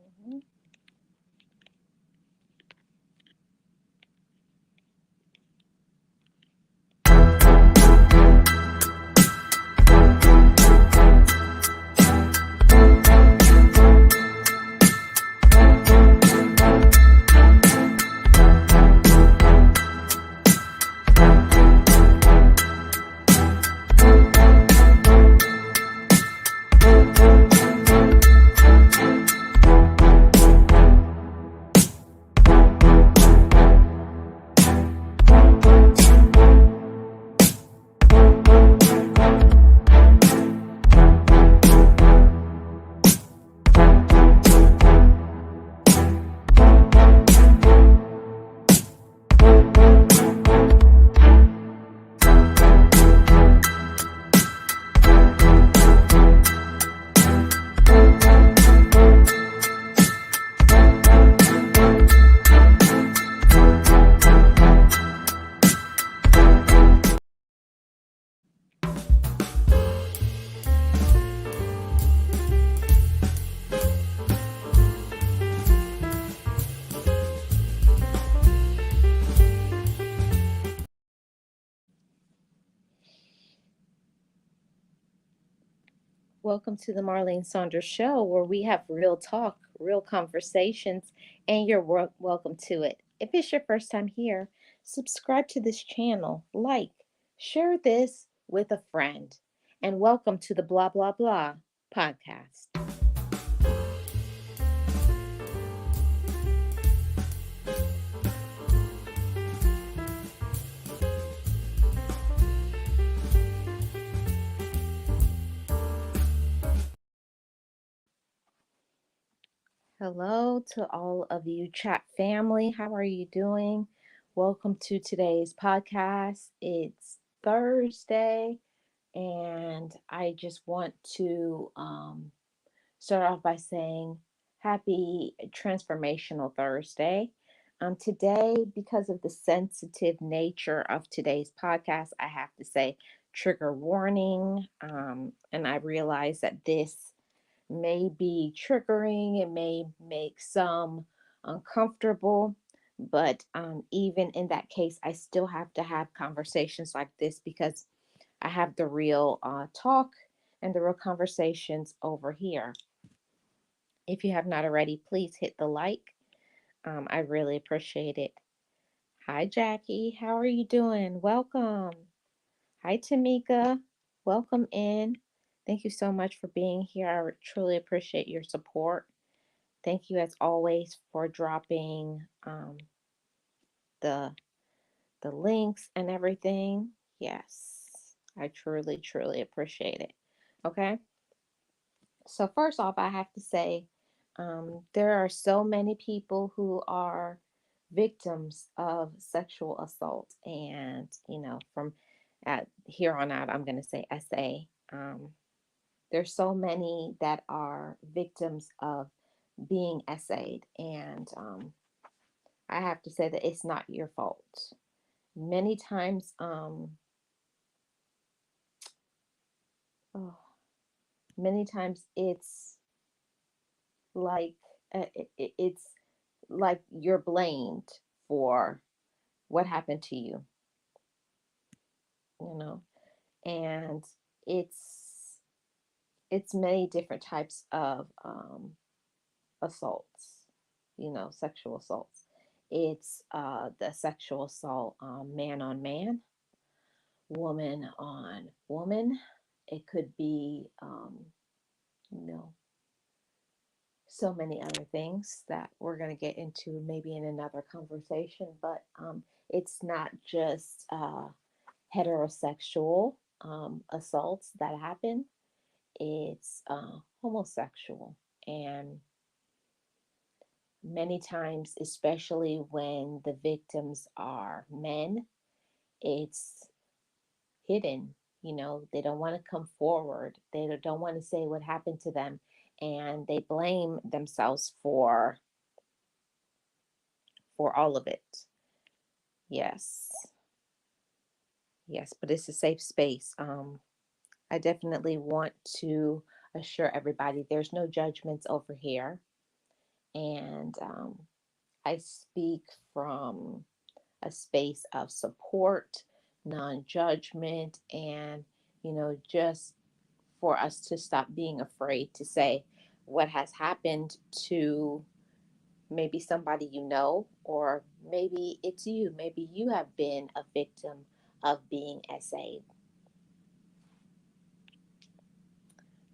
Mhm. Welcome to the Marlene Saunders Show, where we have real talk, real conversations, and you're welcome to it. If it's your first time here, subscribe to this channel, like, share this with a friend, and welcome to the Blah Blah Blah podcast. Hello to all of you chat family. How are you doing? Welcome to today's podcast. It's Thursday, and I just want to start off by saying happy Transformational Thursday. Today, because of the sensitive nature of today's podcast, I have to say trigger warning. And I realize that this may be triggering, it may make some uncomfortable, but even in that case, I still have to have conversations like this because I have the real talk and the real conversations over here. If you have not already, please hit the like. I really appreciate it. Hi, Jackie. How are you doing? Welcome. Hi, Tamika. Welcome in. Thank you so much for being here. I truly appreciate your support. Thank you, as always, for dropping the the links and everything. Yes, I truly, truly appreciate it. Okay. So, first off, I have to say there are so many people who are victims of sexual assault. And, from at here on out, I'm going to say SA. There's so many that are victims of being SA'd. And I have to say that it's not your fault. Many times, oh, many times like it's like you're blamed for what happened to you, you know, and it's it's many different types of assaults, sexual assaults. It's the sexual assault, man on man, woman on woman. It could be, you know, so many other things that we're going to get into maybe in another conversation, but it's not just heterosexual assaults that happen, it's homosexual. And many times, especially when the victims are men, it's hidden. They don't want to come forward, they don't want to say what happened to them, and they blame themselves for all of it. Yes. Yes, but it's a safe space. I definitely want to assure everybody there's no judgments over here. And I speak from a space of support, non judgment, and, just for us to stop being afraid to say what has happened to maybe somebody you know, or maybe it's you. Maybe you have been a victim of being SA.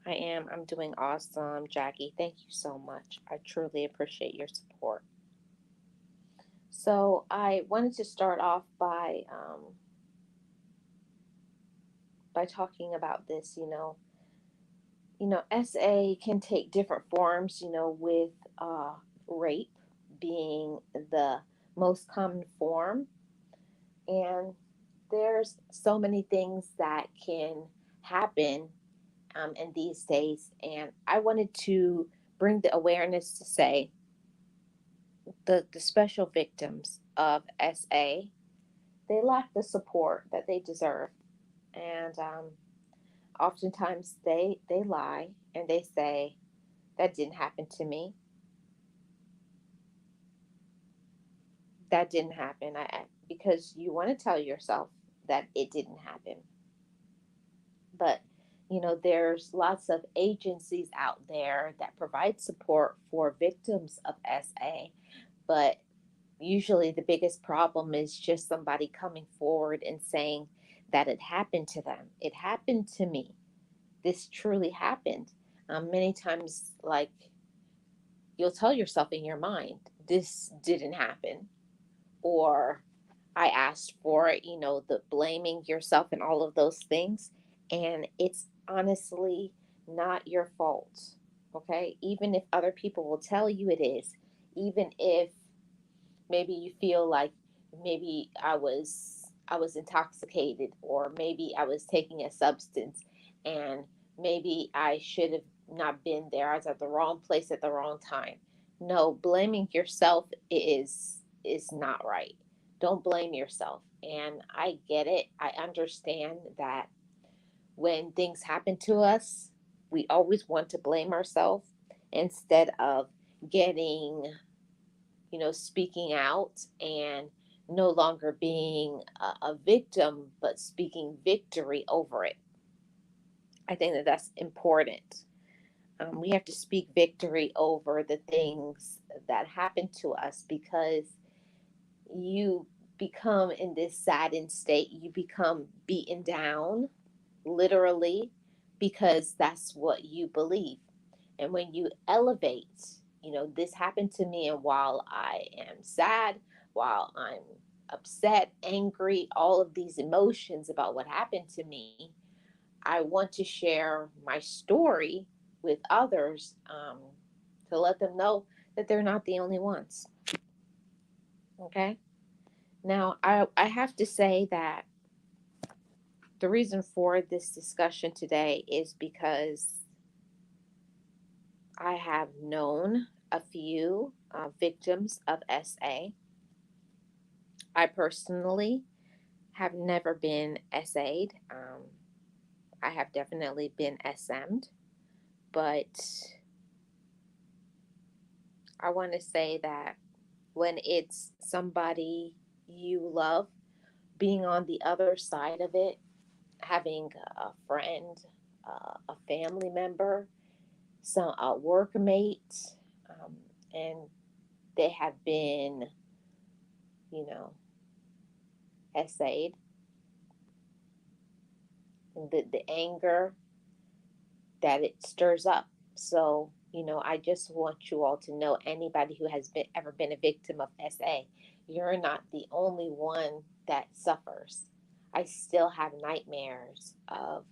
I'm doing awesome, Jackie. Thank you so much. I truly appreciate your support. So I wanted to start off by talking about this. SA can take different forms. With uh, rape being the most common form, and there's so many things that can happen in these days. And I wanted to bring the awareness to say the special victims of SA, they lack the support that they deserve. And oftentimes they lie and they say, that didn't happen to me. That didn't happen. Because you want to tell yourself that it didn't happen. But there's lots of agencies out there that provide support for victims of SA, but usually the biggest problem is just somebody coming forward and saying that it happened to them. It happened to me. This truly happened. Many times, like, you'll tell yourself in your mind, this didn't happen, or I asked for it, the blaming yourself and all of those things. And it's honestly not your fault. Okay. Even if other people will tell you it is, even if maybe you feel like maybe I was intoxicated, or maybe I was taking a substance, and maybe I should have not been there. I was at the wrong place at the wrong time. No, blaming yourself is not right. Don't blame yourself. And I get it. I understand that when things happen to us, we always want to blame ourselves instead of getting, speaking out and no longer being a victim, but speaking victory over it. I think that that's important. We have to speak victory over the things that happen to us, because you become in this saddened state. You become beaten down, literally, because that's what you believe. And when you elevate, this happened to me, and while I am sad, while I'm upset, angry, all of these emotions about what happened to me, I want to share my story with others, to let them know that they're not the only ones. Okay. Now, I have to say that the reason for this discussion today is because I have known a few victims of SA. I personally have never been SA'd. I have definitely been SM'd, but I want to say that when it's somebody you love, being on the other side of it, having a friend, a family member, some a workmate, um, and they have been, you know, essayed, the anger that it stirs up. So, I just want you all to know, anybody who has ever been a victim of SA, you're not the only one that suffers. I still have nightmares of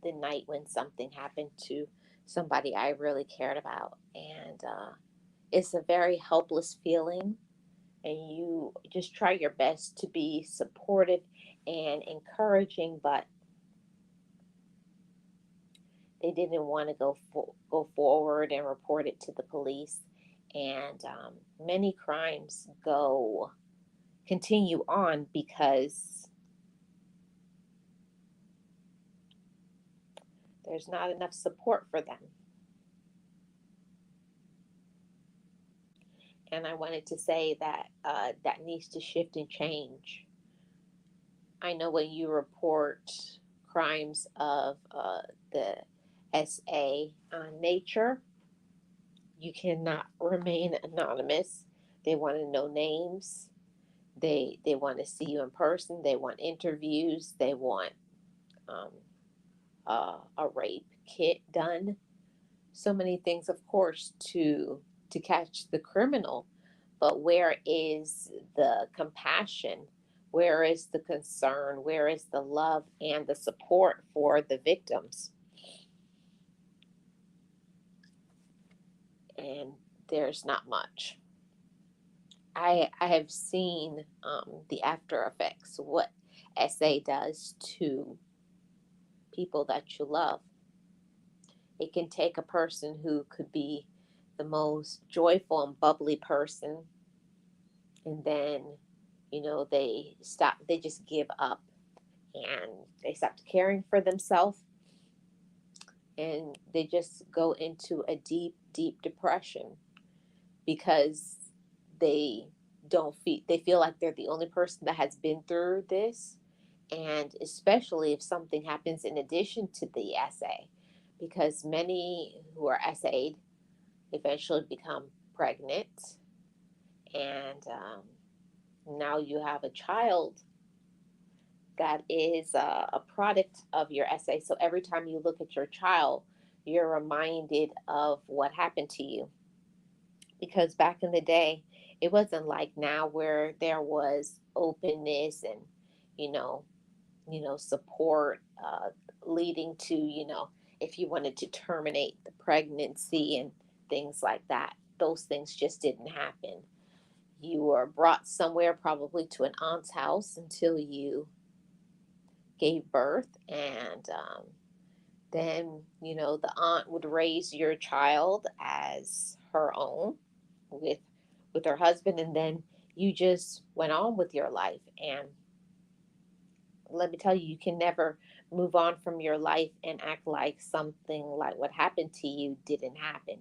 the night when something happened to somebody I really cared about. And it's a very helpless feeling. And you just try your best to be supportive and encouraging, but they didn't want to go forward and report it to the police. And many crimes go continue on because there's not enough support for them. And I wanted to say that that needs to shift and change. I know when you report crimes of the SA nature, you cannot remain anonymous. They want to know names. They want to see you in person. They want interviews. They want um, a rape kit done. So many things, of course, to catch the criminal. But where is the compassion? Where is the concern? Where is the love and the support for the victims? And there's not much. I have seen the after effects, what SA does to people that you love. It can take a person who could be the most joyful and bubbly person, and then, they just give up and they stop caring for themselves, and they just go into a deep, deep depression because they they feel like they're the only person that has been through this, and especially if something happens in addition to the SA, because many who are SA'd eventually become pregnant, and now you have a child that is a product of your SA. So every time you look at your child, you're reminded of what happened to you. Because back in the day, it wasn't like now where there was openness and, you know, support leading to, if you wanted to terminate the pregnancy and things like that. Those things just didn't happen. You were brought somewhere, probably to an aunt's house, until you gave birth, and then the aunt would raise your child as her own with her husband, and then you just went on with your life. And let me tell you, you can never move on from your life and act like something like what happened to you didn't happen.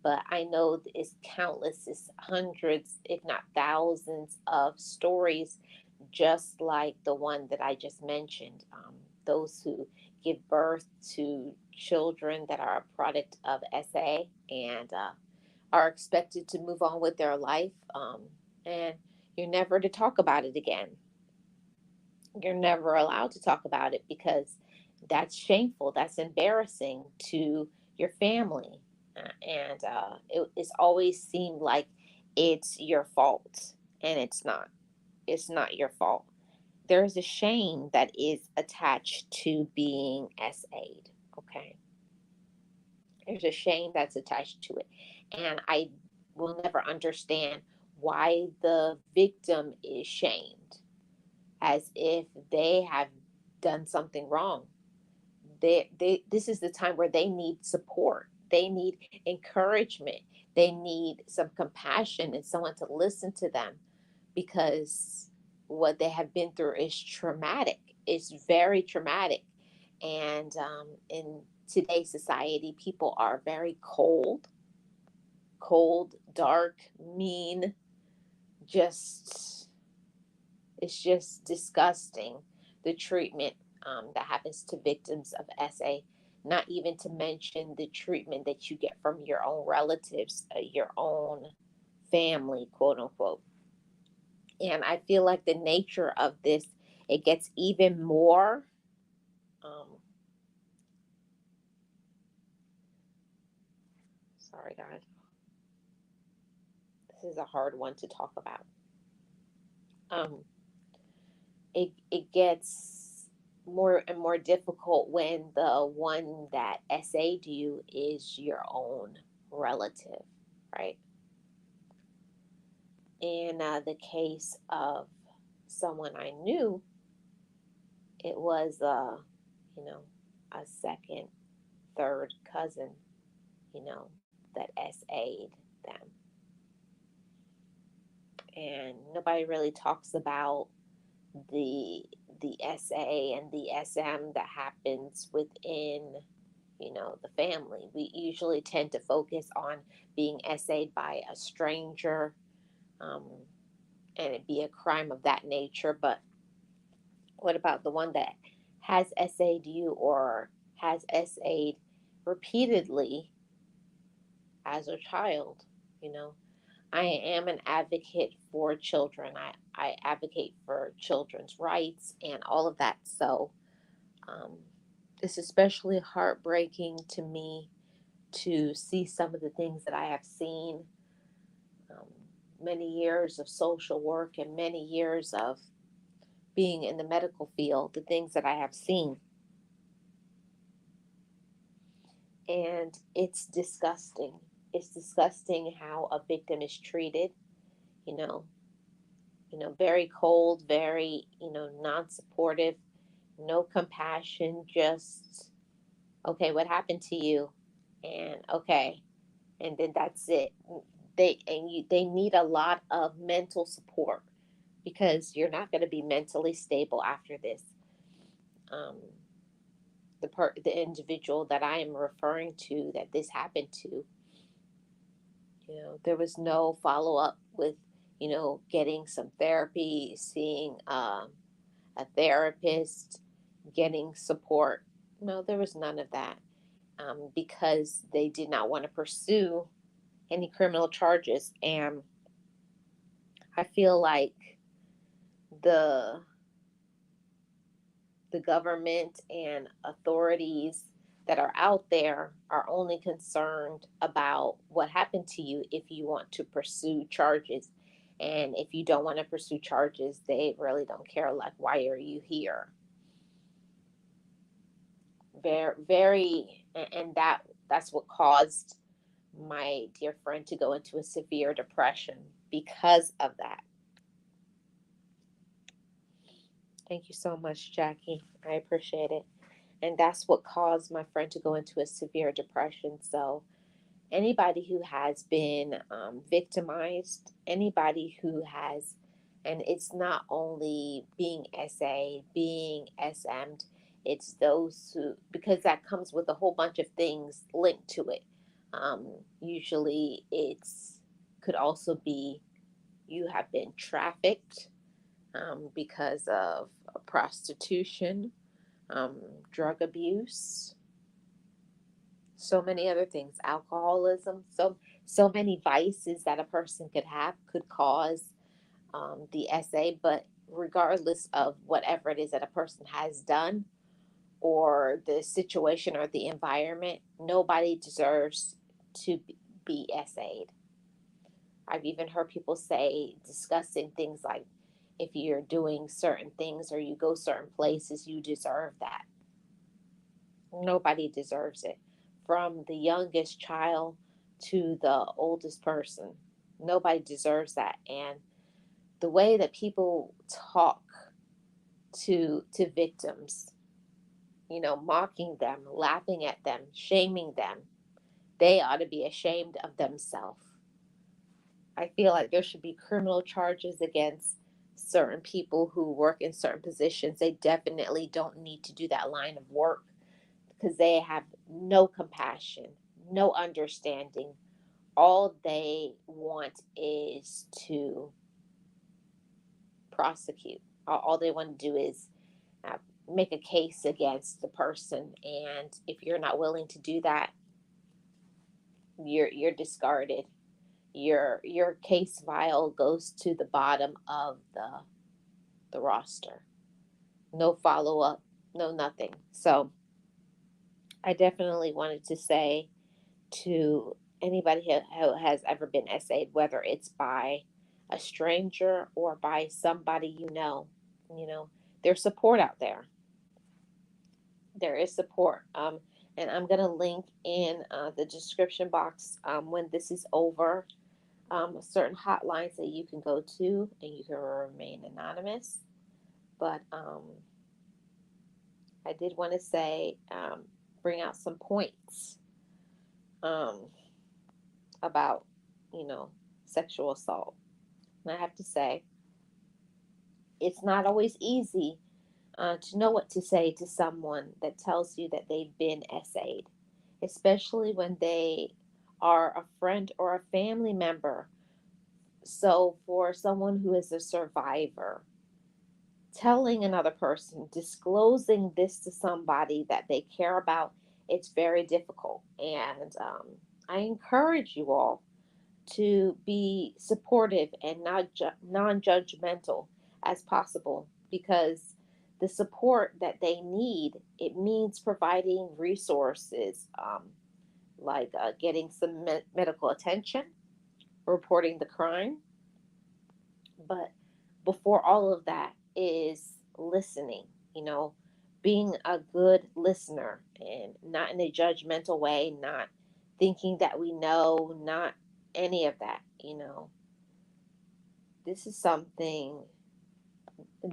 But I know it's countless, it's hundreds, if not thousands, of stories just like the one that I just mentioned. Those who give birth to children that are a product of SA, and are expected to move on with their life, and you're never to talk about it again. You're never allowed to talk about it because that's shameful, that's embarrassing to your family. It's always seemed like it's your fault, and it's not. It's not your fault. There's a shame that is attached to being SA'd. Okay. There's a shame that's attached to it. And I will never understand why the victim is shamed as if they have done something wrong. This is the time where they need support. They need encouragement. They need some compassion and someone to listen to them, because what they have been through is traumatic. It's very traumatic. And in today's society, people are very cold, dark, mean. Just It's just disgusting, the treatment that happens to victims of SA. Not even to mention the treatment that you get from your own relatives, your own family, quote unquote. And I feel like the nature of this, it gets even more. Um, Sorry, guys. This is a hard one to talk about. Um, it gets more and more difficult when the one that SA'd you is your own relative, right? In the case of someone I knew, it was you know, a second, third cousin, that SA'd them. And nobody really talks about the the SA and the SM that happens within. the family. We usually tend to focus on being essayed by a stranger, um, and it be a crime of that nature. But what about the one that has essayed you or has essayed repeatedly as a child? You know, I am an advocate for children. I advocate for children's rights and all of that. So um, it's especially heartbreaking to me to see some of the things that I have seen. Um, Many years of social work and many years of being in the medical field, the things that I have seen. And it's disgusting. It's disgusting how a victim is treated, you know, very cold, very, non-supportive, no compassion, just okay, what happened to you? And okay, and then that's it. They need a lot of mental support because you're not going to be mentally stable after this. Um, the individual that I am referring to that this happened to, there was no follow up with, getting some therapy, seeing a therapist, getting support. No, there was none of that, because they did not want to pursue any criminal charges. And I feel like the the government and authorities that are out there are only concerned about what happened to you if you want to pursue charges. And if you don't want to pursue charges, they really don't care. Like, why are you here? Very, very, and that's what caused my dear friend to go into a severe depression because of that. Thank you so much, Jackie. I appreciate it. And that's what caused my friend to go into a severe depression. So, anybody who has been victimized, anybody who has, and it's not only being SA, being SM'd, it's those who, because that comes with a whole bunch of things linked to it. Usually, it's could also be you have been trafficked because of prostitution, um, drug abuse, so many other things, alcoholism, so many vices that a person could have could cause the SA. But regardless of whatever it is that a person has done or the situation or the environment, nobody deserves to be SA'd. I've even heard people say discussing things like, if you're doing certain things or you go certain places, you deserve that. Nobody deserves it. From the youngest child to the oldest person, nobody deserves that. And the way that people talk to victims, mocking them, laughing at them, shaming them, they ought to be ashamed of themselves. I feel like there should be criminal charges against certain people who work in certain positions. They definitely don't need to do that line of work because they have no compassion, no understanding. All they want is to prosecute. All they want to do is uh, make a case against the person, and if you're not willing to do that, you're discarded. Your case file goes to the bottom of the roster. No follow up, no nothing. So I definitely wanted to say to anybody who has ever been essayed, whether it's by a stranger or by somebody you know, there's support out there. There is support. And I'm going to link in the description box when this is over certain hotlines that you can go to and you can remain anonymous. But I did want to say, bring out some points um, about, you know, sexual assault. And I have to say, it's not always easy to know what to say to someone that tells you that they've been essayed. especially when they are a friend or a family member. So, for someone who is a survivor, telling another person, disclosing this to somebody that they care about, it's very difficult. And I encourage you all to be supportive and not non-judgmental as possible, because the support that they need, it means providing resources, like getting some medical attention, reporting the crime. But before all of that is listening, you know, being a good listener, and not in a judgmental way, not thinking that we know, not any of that, you know. This is something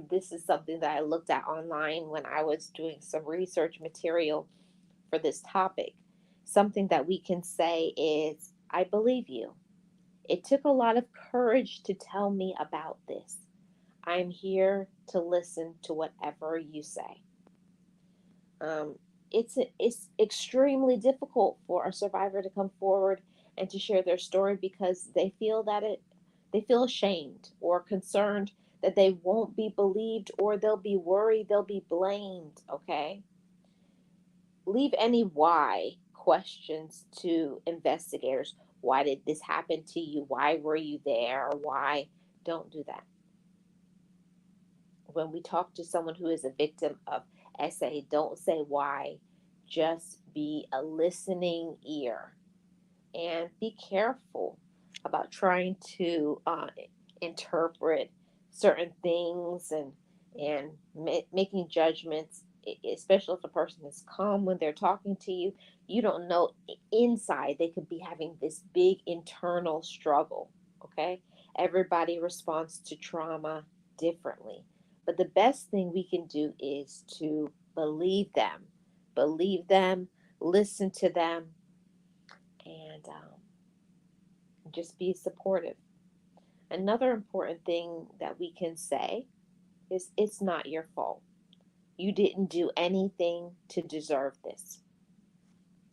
this is something that I looked at online when I was doing some research material for this topic. Something that we can say is, I believe you. It took a lot of courage to tell me about this. I'm here to listen to whatever you say. Um, it's extremely difficult for a survivor to come forward and to share their story, because they feel ashamed or concerned that they won't be believed, or they'll be worried they'll be blamed. Okay, leave any why questions to investigators. Why did this happen to you? Why were you there? Why? Don't do that. When we talk to someone who is a victim of SA, don't say why. Just be a listening ear, and be careful about trying to interpret certain things, and making judgments, especially if a person is calm when they're talking to you. You don't know, inside they could be having this big internal struggle. Okay, everybody responds to trauma differently, but the best thing we can do is to believe them, listen to them, and just be supportive. Another important thing that we can say is, it's not your fault. You didn't do anything to deserve this.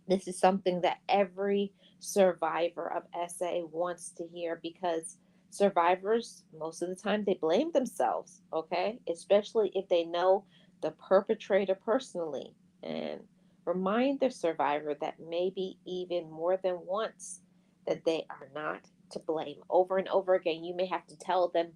This is something that every survivor of SA wants to hear, because survivors, most of the time, they blame themselves, okay? Especially if they know the perpetrator personally. And remind the survivor that maybe even more than once that they are not to blame. Over and over again, you may have to tell them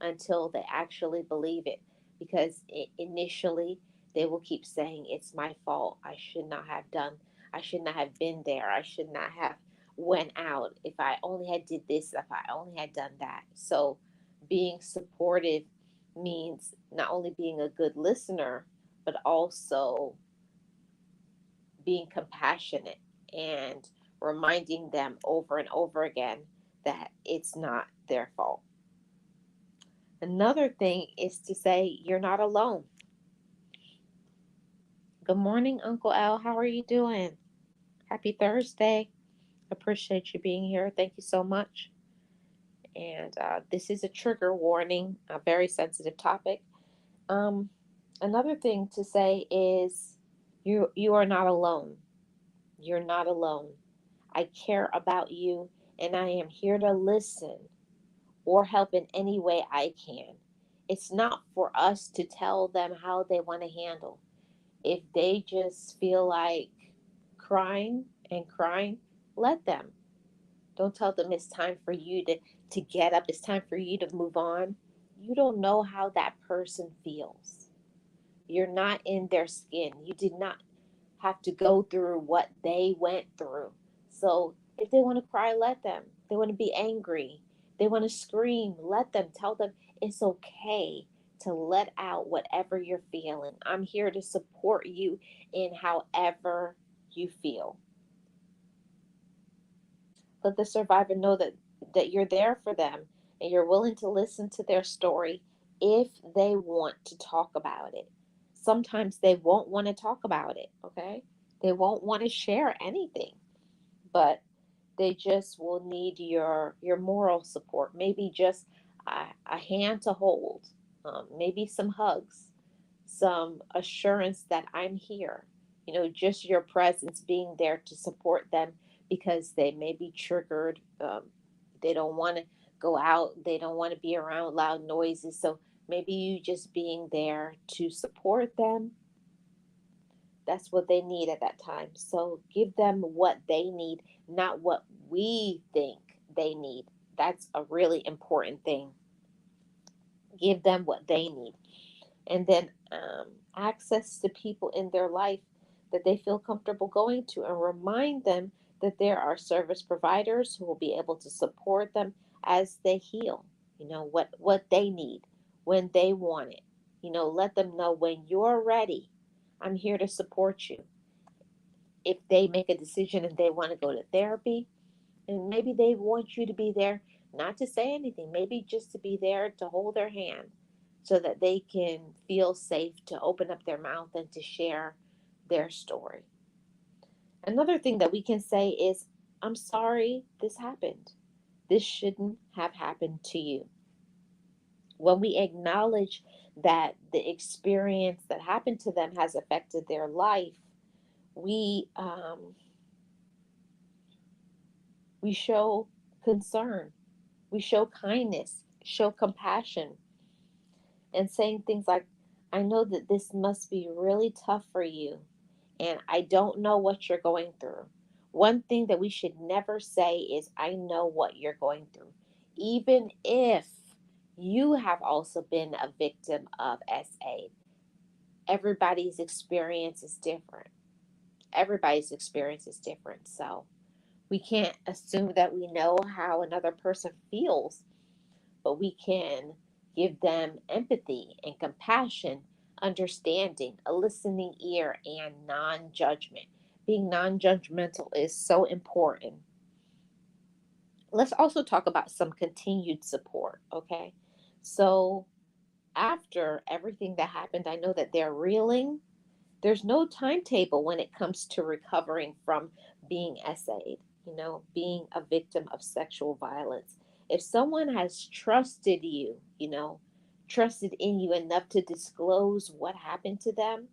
until they actually believe it, because initially they will keep saying, it's my fault, I should not have been there, I should not have went out, if I only had did this, if I only had done that. So being supportive means not only being a good listener, but also being compassionate, and reminding them over and over again that it's not their fault. Another thing is to say, you're not alone. Good morning, Uncle Al. How are you doing? Happy Thursday. Appreciate you being here. Thank you so much. And this is a trigger warning, a very sensitive topic. Um, Another thing to say is, you are not alone. You're not alone. I care about you, and I am here to listen or help in any way I can. It's not for us to tell them how they want to handle. If they just feel like crying and crying, let them. Don't tell them it's time for you to get up, it's time for you to move on. You don't know how that person feels. You're not in their skin. You did not have to go through what they went through. So if they want to cry, let them. If they want to be angry, they want to scream, let them. Tell them it's okay to let out whatever you're feeling. I'm here to support you in however you feel. Let the survivor know that you're there for them, and you're willing to listen to their story if they want to talk about it. Sometimes they won't want to talk about it, okay? They won't want to share anything, but they just will need your moral support. Maybe just a hand to hold, maybe some hugs, some assurance that I'm here. just your presence being there to support them because they may be triggered. They don't want to go out, they don't want to be around loud noises. So maybe you just being there to support them, that's what they need at that time. So give them what they need, not what we think they need. That's a really important thing. Give them what they need. And then access to people in their life that they feel comfortable going to, and remind them that there are service providers who will be able to support them as they heal. What they need when they want it. Let them know when you're ready, I'm here to support you. If they make a decision and they want to go to therapy, and maybe they want you to be there, not to say anything, maybe just to be there to hold their hand so that they can feel safe to open up their mouth and to share their story. Another thing that we can say is, I'm sorry this happened. This shouldn't have happened to you. When we acknowledge that the experience that happened to them has affected their life, we we show concern, we show kindness, show compassion, and saying things like, I know that this must be really tough for you, and I don't know what you're going through. One thing that we should never say is, I know what you're going through. Even if you have also been a victim of SA, everybody's experience is different. Everybody's experience is different. So we can't assume that we know how another person feels, but we can give them empathy and compassion, understanding, a listening ear, and non judgment. Being non judgmental is so important. Let's also talk about some continued support, okay? So, after everything that happened, I know that they're reeling. There's no timetable when it comes to recovering from being SA'd, being a victim of sexual violence. If someone has trusted you, trusted in you enough to disclose what happened to them,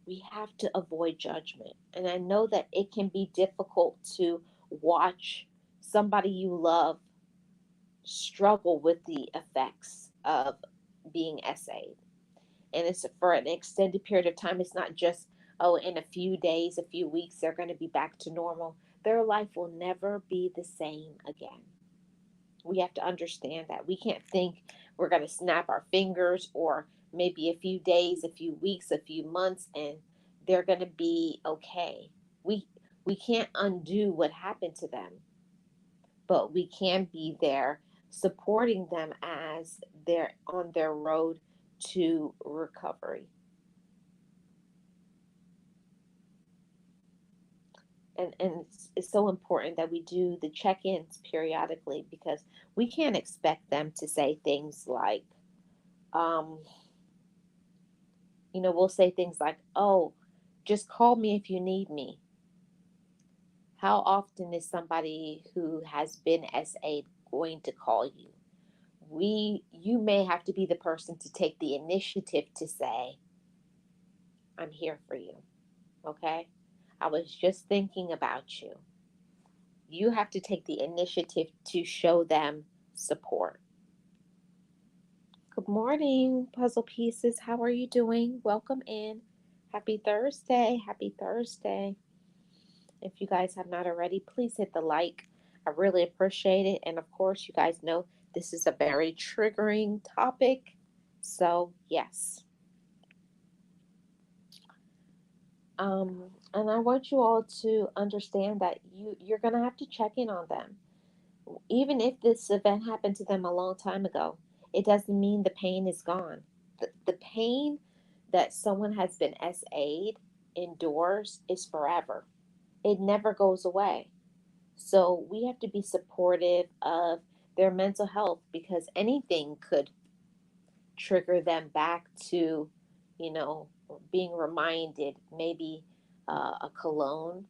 we have to avoid judgment. And I know that it can be difficult to watch somebody you love struggle with the effects of being SA'd, and it's for an extended period of time. It's not just, oh, in a few days, a few weeks, they're going to be back to normal. Their life will never be the same again. We have to understand that. We can't think we're going to snap our fingers, or maybe a few days, a few weeks, a few months, and they're going to be okay. We we can't undo what happened to them, but we can be there supporting them as they're on their road to recovery. And it's so important that we do the check-ins periodically, because we can't expect them to say things like, um, we'll say things like, oh, just call me if you need me. How often is somebody who has been SA going to call you? You may have to be the person to take the initiative to say, I'm here for you. Okay, I was just thinking about you. You have to take the initiative to show them support. Good morning, puzzle pieces. How are you doing? Welcome in. Happy Thursday. Happy Thursday. If you guys have not already, please hit the like. I really appreciate it. And of course, you guys know this is a very triggering topic. So, yes. And I want you all to understand that you're going to have to check in on them. Even if this event happened to them a long time ago, it doesn't mean the pain is gone. The pain that someone has been SA'd endures is forever. It never goes away. So we have to be supportive of their mental health, because anything could trigger them back to, you know, being reminded, maybe a cologne,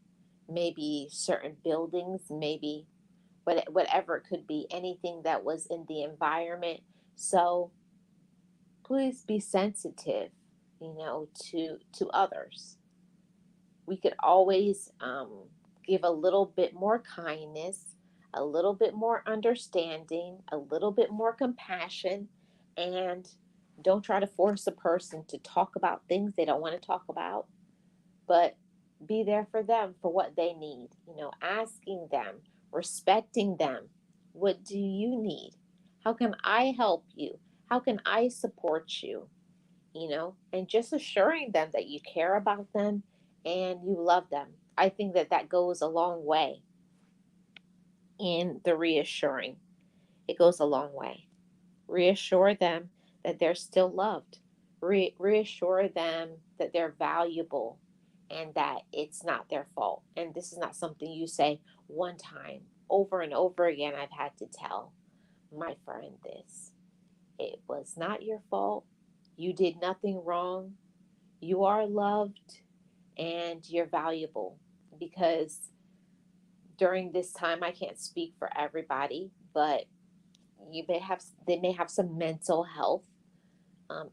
maybe certain buildings, maybe whatever it could be, anything that was in the environment. So please be sensitive, to others. We could always give a little bit more kindness, a little bit more understanding, a little bit more compassion, and don't try to force a person to talk about things they don't want to talk about, but be there for them for what they need. Asking them, respecting them. What do you need? How can I help you? How can I support you? And just assuring them that you care about them and you love them. I think that that goes a long way in the reassuring. It goes a long way. Reassure them that they're still loved. Reassure them that they're valuable and that it's not their fault. And this is not something you say one time. Over and over again, I've had to tell my friend this. It was not your fault. You did nothing wrong. You are loved and you're valuable, because during this time, I can't speak for everybody, but they may have some mental health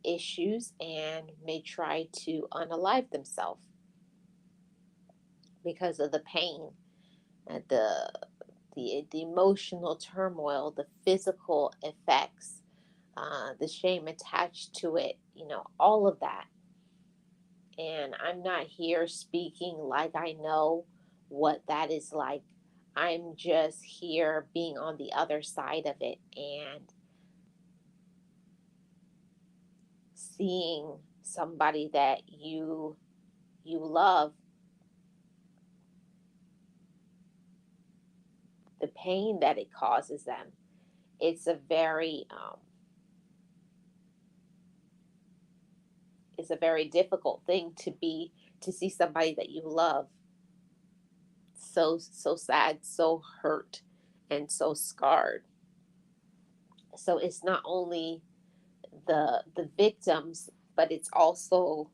issues and may try to unalive themselves because of the pain and the emotional turmoil, the physical effects, the shame attached to it, all of that. And I'm not here speaking like I know what that is like. I'm just here being on the other side of it and seeing somebody that you love, the pain that it causes them. It's a very it's a very difficult thing to see somebody that you love so sad, so hurt, and so scarred. So it's not only the victims, but it's also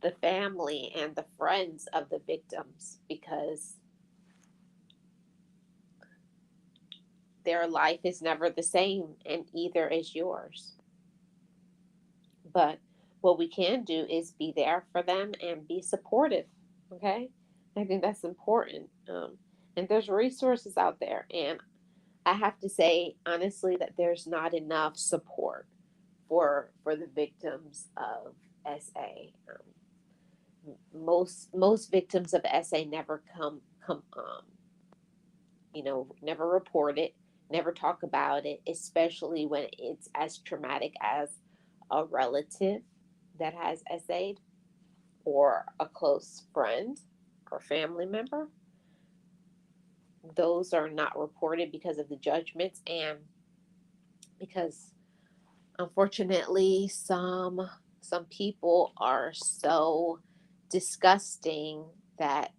the family and the friends of the victims, because their life is never the same and either is yours. But what we can do is be there for them and be supportive. Okay, I think that's important. And there's resources out there, and I have to say honestly that there's not enough support for the victims of SA. Most victims of SA never come never report it, never talk about it, especially when it's as traumatic as a relative that has SA'd, or a close friend or family member. Those are not reported because of the judgments, and because unfortunately some people are so disgusting that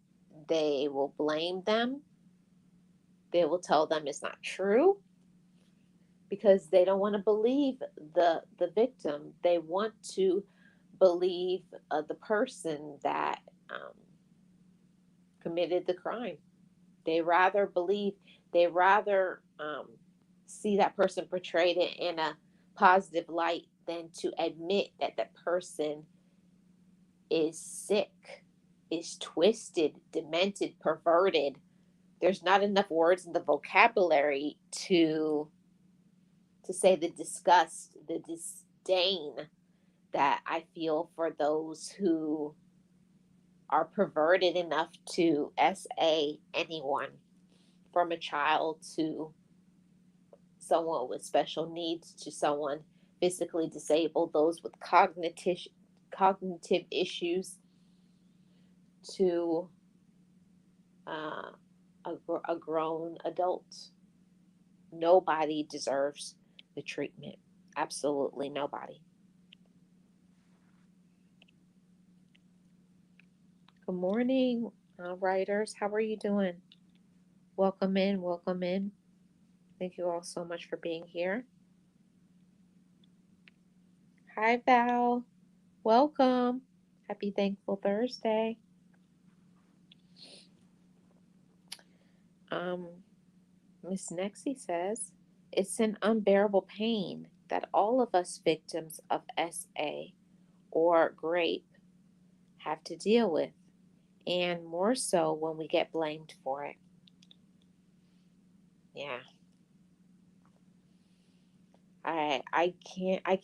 they will blame them. They will tell them it's not true because they don't want to believe the victim. They want to believe the person that committed the crime. They rather believe, they rather see that person portrayed it in a positive light than to admit that the person is sick, is twisted, demented, perverted. There's not enough words in the vocabulary to say the disgust, the disdain that I feel for those who are perverted enough to SA anyone, from a child to someone with special needs to someone physically disabled, those with cognitive issues to uh, a grown adult. Nobody deserves the treatment. Absolutely nobody. Good morning, writers. How are you doing? Welcome in, welcome in. Thank you all so much for being here. Hi, Val. Welcome. Happy Thankful Thursday. Miss Nexie says, it's an unbearable pain that all of us victims of SA or GRAPE have to deal with, and more so when we get blamed for it. Yeah. I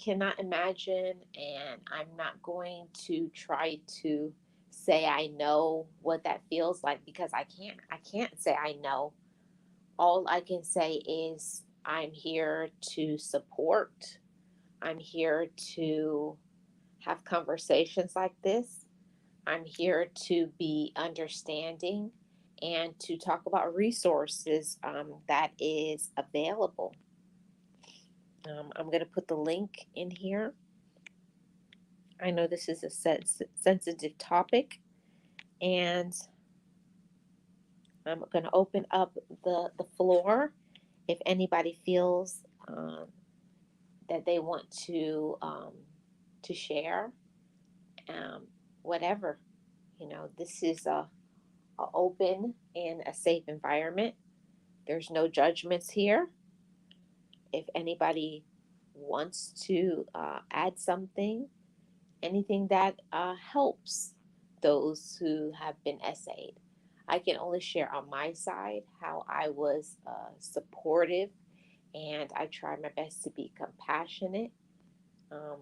cannot imagine, and I'm not going to try to say I know what that feels like, because I can't say I know. All I can say is I'm here to support. I'm here to have conversations like this. I'm here to be understanding and to talk about resources that is available. I'm going to put the link in here. I know this is a sensitive topic, and I'm going to open up the floor if anybody feels that they want to share, um, whatever. This is a open and a safe environment. There's no judgments here. If anybody wants to add something, anything that helps those who have been essayed. I can only share on my side how I was supportive, and I tried my best to be compassionate, um,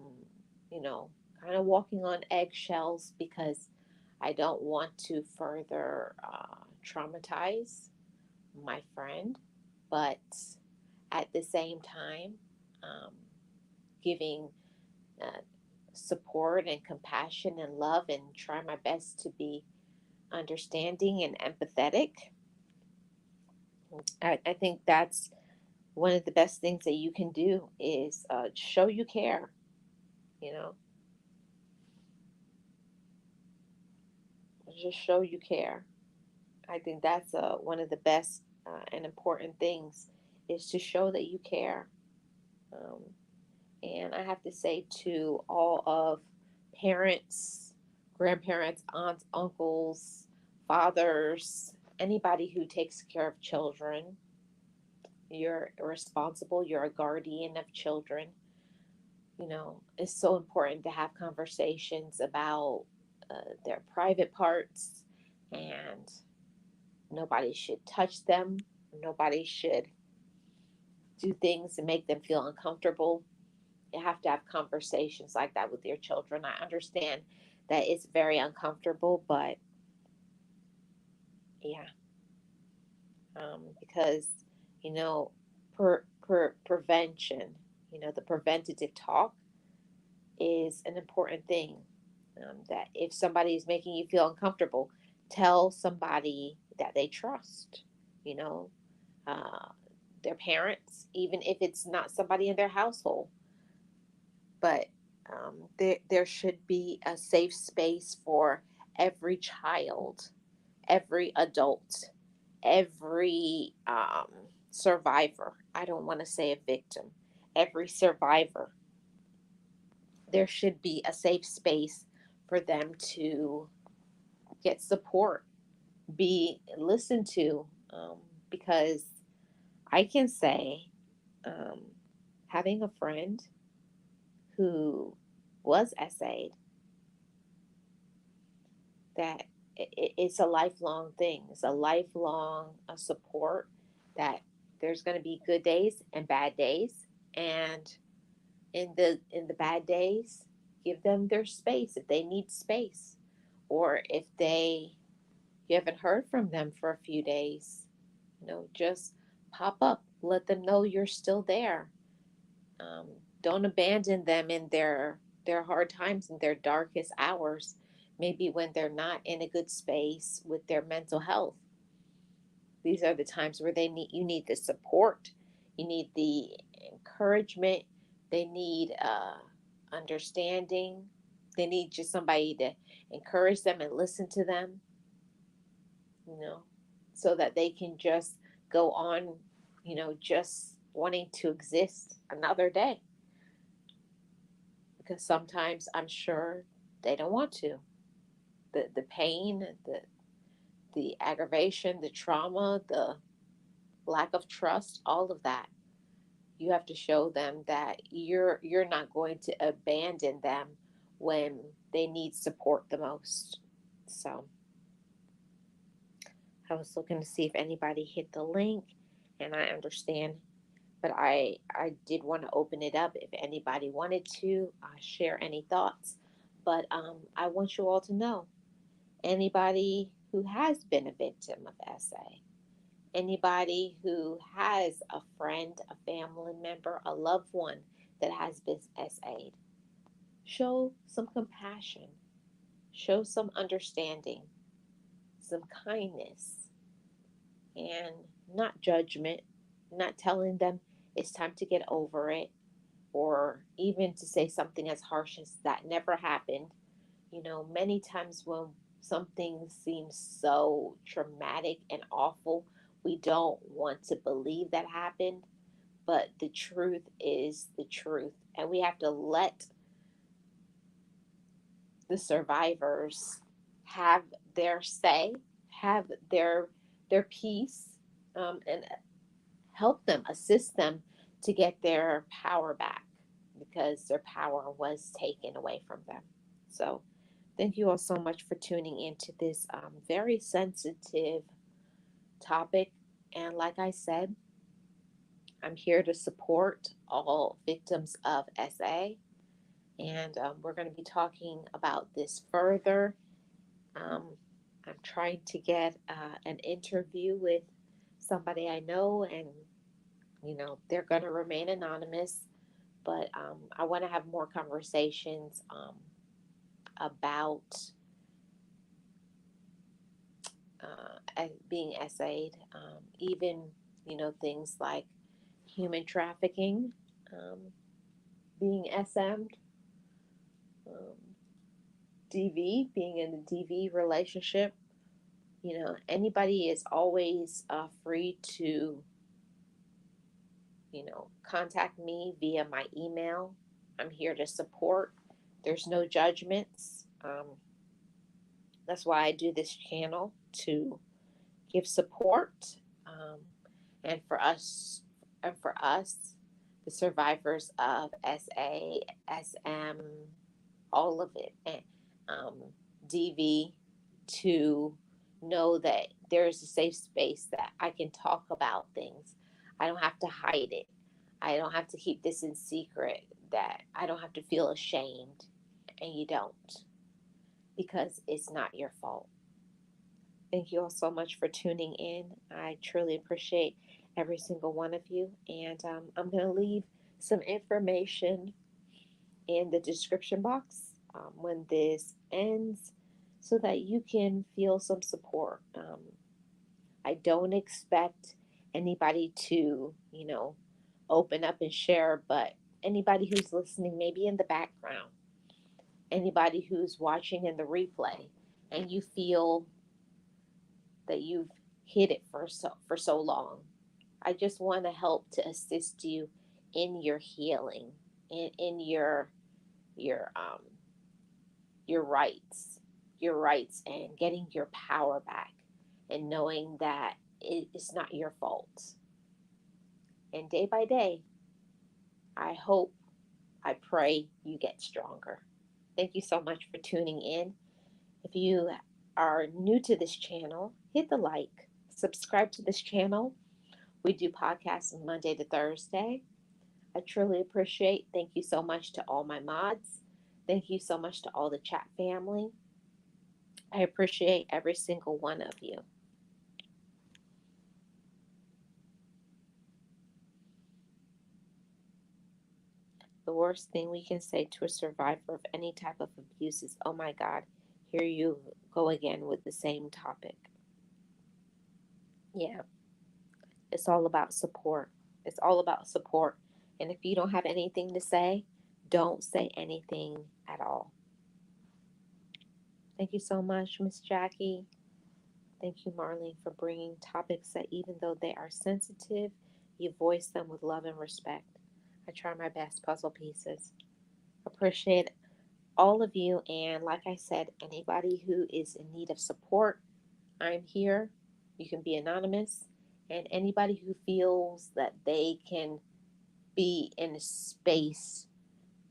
you know, kind of walking on eggshells, because I don't want to further traumatize my friend, but at the same time, um, giving uh, support and compassion and love, and try my best to be understanding and empathetic. I think that's one of the best things that you can do is show you care, you know, just show you care. I think that's one of the best and important things, is to show that you care. Um, and I have to say to all of parents, grandparents, aunts, uncles, fathers, anybody who takes care of children, you're responsible, you're a guardian of children. It's so important to have conversations about their private parts, and nobody should touch them. Nobody should do things to make them feel uncomfortable. You have to have conversations like that with your children. I understand that it's very uncomfortable, but yeah, because you know, prevention, the preventative talk is an important thing. That if somebody is making you feel uncomfortable, tell somebody that they trust. You know, uh, their parents, even if it's not somebody in their household. But there should be a safe space for every child, every adult, every survivor. I don't want to say a victim, every survivor. There should be a safe space for them to get support, be listened to, because I can say, um, having a friend who was essayed, that it's a lifelong thing. It's a lifelong support, that there's going to be good days and bad days. And in the bad days, give them their space if they need space. Or if you haven't heard from them for a few days, just pop up, let them know you're still there. Um, don't abandon them in their hard times, in their darkest hours, maybe when they're not in a good space with their mental health. These are the times where you need the support, you need the encouragement, they need understanding, they need just somebody to encourage them and listen to them, you know, so that they can just go on, just wanting to exist another day. Because sometimes I'm sure they don't want to. The pain, the aggravation, the trauma, the lack of trust, all of that. You have to show them that you're not going to abandon them when they need support the most. So I was looking to see if anybody hit the link, and I understand, but I did want to open it up if anybody wanted to share any thoughts. But I want you all to know, anybody who has been a victim of SA, anybody who has a friend, a family member, a loved one that has been SA'd, show some compassion, show some understanding, some kindness, and not judgment, not telling them it's time to get over it, or even to say something as harsh as that never happened. You know, many times when something seems so traumatic and awful, we don't want to believe that happened, but the truth is the truth. And we have to let the survivors have their say, have their peace, and help them, assist them to get their power back because their power was taken away from them. So, thank you all so much for tuning into this very sensitive topic. And like I said, I'm here to support all victims of SA. And we're going to be talking about this further. Um, I'm trying to get an interview with somebody I know, and they're going to remain anonymous, but I want to have more conversations about being essayed, even things like human trafficking, um, being SM'd, um, DV, being in a DV relationship. Anybody is always free to contact me via my email. I'm here to support. There's no judgments. That's why I do this channel, to give support, um, and for us, the survivors of SA, SM, all of it, and um, DV, to know that there is a safe space that I can talk about things. I don't have to hide it. I don't have to keep this in secret. That I don't have to feel ashamed, and you don't, because it's not your fault. Thank you all so much for tuning in. I truly appreciate every single one of you. And I'm going to leave some information in the description box when this ends, so that you can feel some support. I don't expect anybody to, open up and share, but anybody who's listening, maybe in the background, anybody who's watching in the replay, and you feel that you've hid it for so long. I just want to help to assist you in your healing, in your your rights, and getting your power back, and knowing that it is not your fault. And day by day, I hope, I pray you get stronger. Thank you so much for tuning in. If you are new to this channel, hit the like, subscribe to this channel. We do podcasts Monday to Thursday. I truly appreciate. Thank you so much to all my mods. Thank you so much to all the chat family. I appreciate every single one of you. The worst thing we can say to a survivor of any type of abuse is, oh my God, here you go again with the same topic. Yeah, it's all about support. It's all about support. And if you don't have anything to say, don't say anything at all. Thank you so much, Miss Jackie. Thank you, Marlene, for bringing topics that, even though they are sensitive, you voice them with love and respect. I try my best. Puzzle pieces. Appreciate all of you. And like I said, anybody who is in need of support, I'm here. You can be anonymous. And anybody who feels that they can be in a space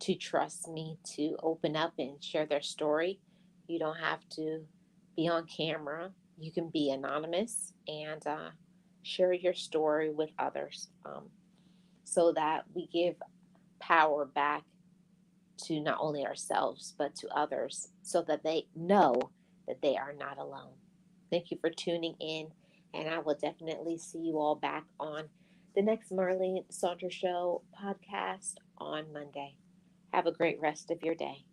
to trust me to open up and share their story. You don't have to be on camera. You can be anonymous and share your story with others, so that we give power back to not only ourselves but to others, so that they know that they are not alone. Thank you for tuning in, and I will definitely see you all back on the next Marlene Saunders Show podcast on Monday. Have a great rest of your day.